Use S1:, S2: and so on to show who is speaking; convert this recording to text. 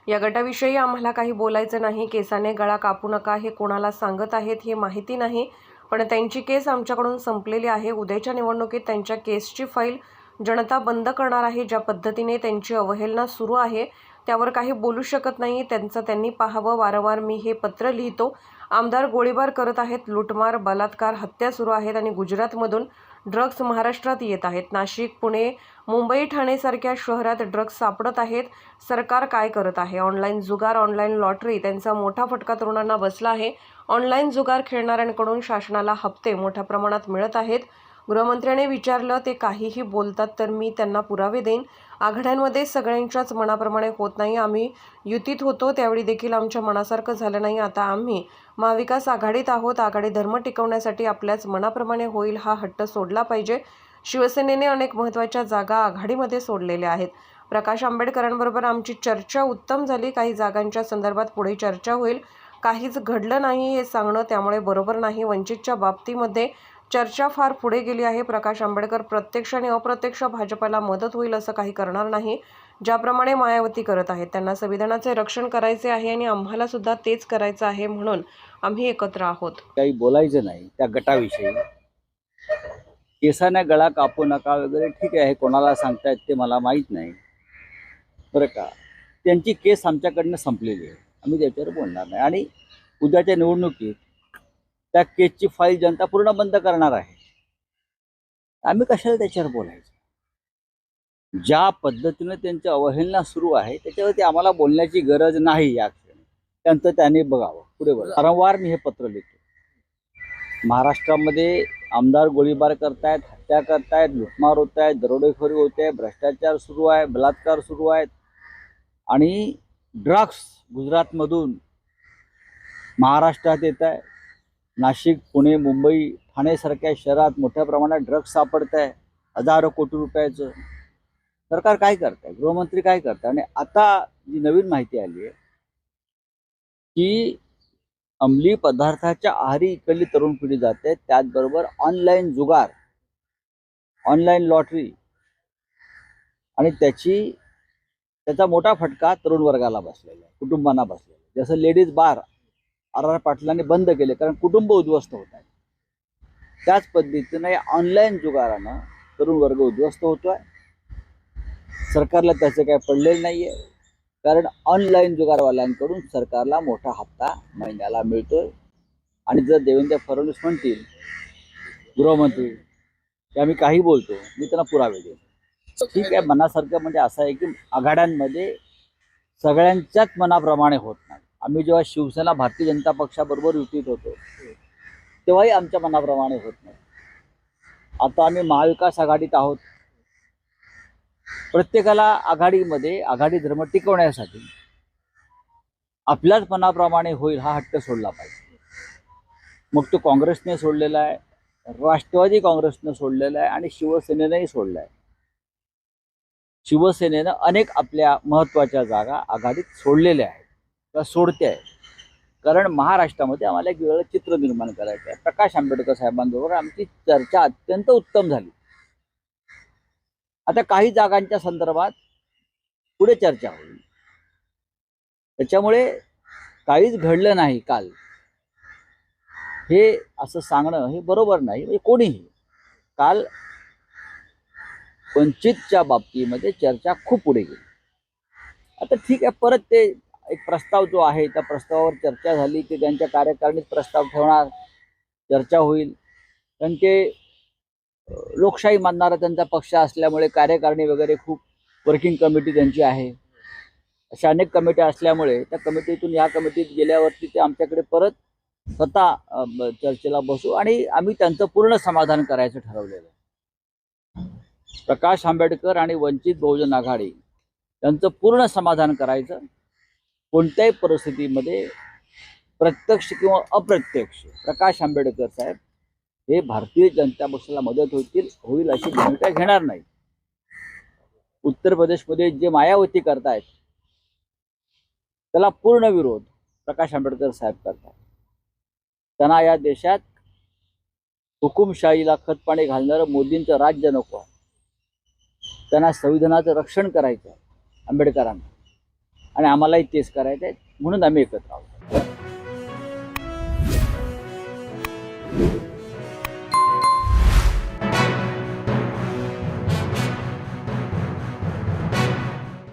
S1: या गटाविषयी आम्हाला काही बोलायचं नाही. केसाने गळा कापू नका हे कोणाला सांगत आहेत हे माहिती नाही, पण त्यांची केस आमच्याकडून संपलेली आहे. उद्याच्या निवडणुकीत त्यांच्या केसची फाईल जनता बंद करणार आहे. ज्या पद्धतीने त्यांची अवहेलना सुरू आहे त्यावर काही बोलू शकत नाही. त्यांचं त्यांनी पाहावं. वारंवार मी हे पत्र लिहितो. आमदार गोळीबार करत आहेत, लूटमार, बलात्कार, हत्या सुरू आहेत आणि गुजरातमधून ड्रग्ज महाराष्ट्रात येत आहेत. नाशिक, पुणे, मुंबई, ठाणेसारख्या शहरात ड्रग्ज सापडत आहेत. सरकार काय करत आहे? ऑनलाईन जुगार, ऑनलाईन लॉटरी, त्यांचा मोठा फटका तरुणांना बसला आहे. ऑनलाईन जुगार खेळणाऱ्यांकडून शासनाला हप्ते मोठ्या प्रमाणात मिळत आहेत. गृहमंत्र्याने विचारलं, ते काहीही बोलतात तर मी त्यांना पुरावे देईन. आघाड्यांमध्ये सगळ्यांच्याच मनाप्रमाणे होत नाही. आम्ही युतीत होतो त्यावेळी देखील आमच्या मनासारखं झालं नाही. आता आम्ही महाविकास आघाडीत आहोत. आघाडी धर्म टिकवण्यासाठी आपल्याच मनाप्रमाणे होईल हा हट्ट सोडला पाहिजे. शिवसेनेने अनेक महत्त्वाच्या जागा आघाडीमध्ये सोडलेल्या आहेत. प्रकाश आंबेडकरांबरोबर आमची चर्चा उत्तम झाली. काही जागांच्या संदर्भात पुढे चर्चा होईल. काहीच घडलं नाही हे सांगणं त्यामुळे बरोबर नाही. वंचितच्या बाबतीमध्ये चर्चा फार पुढे गेली आहे. प्रकाश आंबेडकर प्रत्यक्ष आणि अप्रत्यक्ष भाजपला मदत होईल असं काही करणार नाही. ज्याप्रमाणे मायावती करत आहेत त्यांना संविधानाचे रक्षण करायचे आहे आणि आम्हाला सुद्धा तेच करायचं आहे, म्हणून आम्ही एकत्र आहोत.
S2: काही बोलायचं नाही त्या गटाविषयी. केसाने गळा कापू नका वगैरे ठीक आहे, कोणाला सांगतायत ते मला माहीत नाही बरं का. त्यांची केस आमच्याकडनं संपलेली आहे, आम्ही त्याच्यावर बोलणार नाही. आणि उद्याच्या निवडणुकीत त्या केसची फाईल जनता पूर्ण बंद करणार आहे. आम्ही कशाला त्याच्यावर बोलायचं? ज्या पद्धतीनं त्यांची अवहेलना सुरू आहे त्याच्यावरती आम्हाला बोलण्याची गरज नाही. या क्षणी त्यांचं त्याने बघावं, पुढे बघा. वारंवार मी हे पत्र लिहितो. महाराष्ट्रामध्ये आमदार गोळीबार करतायत, हत्या करतायत, लुटमार होत आहेत, दरोडेखोरी होते, भ्रष्टाचार सुरू आहे, बलात्कार सुरू आहेत आणि ड्रग्स गुजरातमधून महाराष्ट्रात येत आहे. नाशिक, पुणे, मुंबई, ठाणेसारख्या शहरात मोठ्या प्रमाणात ड्रग्स सापडत आहे, हजारो कोटी रुपयाचं. सरकार काय करत आहे? गृहमंत्री काय करतात? आणि आता जी नवीन माहिती आली आहे की अंमली पदार्थाच्या आहारी इकडली तरुण पिढी जाते, त्याचबरोबर ऑनलाईन जुगार, ऑनलाईन लॉटरी आणि त्याचा मोठा फटका तरुण वर्गाला बसलेला आहे, कुटुंबांना बसलेला आहे. जसं लेडीज बार आर पाटलांनी बंद केले कारण कुटुंब उद्ध्वस्त होत आहे, त्याच पद्धतीने ऑनलाईन जुगारानं तरुण वर्ग उद्ध्वस्त होतोय. सरकारला त्याचं काय पडलेलं नाहीये, कारण ऑनलाईन जुगारवाल्यांकडून सरकारला मोठा हप्ता महिन्याला मिळतोय. आणि जर देवेंद्र फडणवीस म्हणतील गृहमंत्री की आम्ही काही बोलतो, मी त्यांना पुरावे देईन. ठीक आहे, मनासारखं म्हणजे असं आहे की आघाड्यांमध्ये सगळ्यांच्याच मनाप्रमाणे होत नाही. आम्ही जेव्हा शिवसेना भारतीय जनता पक्षाबरोबर युतीत होतो तेव्हाही आमच्या मनाप्रमाणे होत नाही. आता आम्ही महाविकास आघाडीत आहोत. प्रत्येकाला आघाडीमध्ये आघाडी धर्म टिकवण्यासाठी आपल्याच मनाप्रमाणे होईल हा हट्ट सोडला पाहिजे. मग तो काँग्रेसने सोडलेला आहे, राष्ट्रवादी काँग्रेसने सोडलेला आहे आणि शिवसेनेनेही सोडला आहे. शिवसेनेनं अनेक आपल्या महत्त्वाच्या जागा आघाडीत सोडलेल्या आहेत किंवा सोडते आहे, कारण महाराष्ट्रामध्ये आम्हाला एक वेगळं चित्र निर्माण करायचं आहे. प्रकाश आंबेडकर साहेबांबरोबर आमची चर्चा अत्यंत उत्तम झाली. आता काही जागांच्या संदर्भात पुढे चर्चा होईल. त्याच्यामुळे काहीच घडलं नाही काल हे असं सांगणं हे बरोबर नाही. म्हणजे कोणीही काल वंचितच्या बाबतीमध्ये चर्चा खूप पुढे गेली. आता ठीक आहे, परत ते एक प्रस्ताव जो आहे त्या प्रस्तावावर चर्चा झाली की त्यांच्या कार्यकारिणीत प्रस्ताव ठेवणार, चर्चा होईल. कारण ते लोकशाही मानणारा त्यांचा पक्ष असल्यामुळे कार्यकारिणी वगैरे खूप वर्किंग कमिटी त्यांची आहे, अशा अनेक कमिट्या असल्यामुळे त्या कमिटीतून या कमिटीत गेल्यावरती ते आमच्याकडे परत स्वतः चर्चेला बसू आणि आम्ही त्यांचं पूर्ण समाधान करायचं ठरवलेलं आहे. प्रकाश आंबेडकर आणि वंचित बहुजन आघाडी त्यांचं पूर्ण समाधान करायचं. कोणत्याही परिस्थितीमध्ये प्रत्यक्ष किंवा अप्रत्यक्ष प्रकाश आंबेडकर साहेब हे भारतीय जनता पक्षाला मदत होईल अशी भूमिका घेणार नाही. उत्तर प्रदेशमध्ये जे मायावती करतायत त्याला पूर्ण विरोध प्रकाश आंबेडकर साहेब करतात. त्यांना या देशात हुकुमशाहीला खतपाणी घालणारं मोदींचं राज्य नको आहे. त्यांना संविधानाचं रक्षण करायचं आहे आंबेडकरांना. आणि आम्हालाही तेच करायचं आहे, म्हणून आम्ही एकत्र आहोत.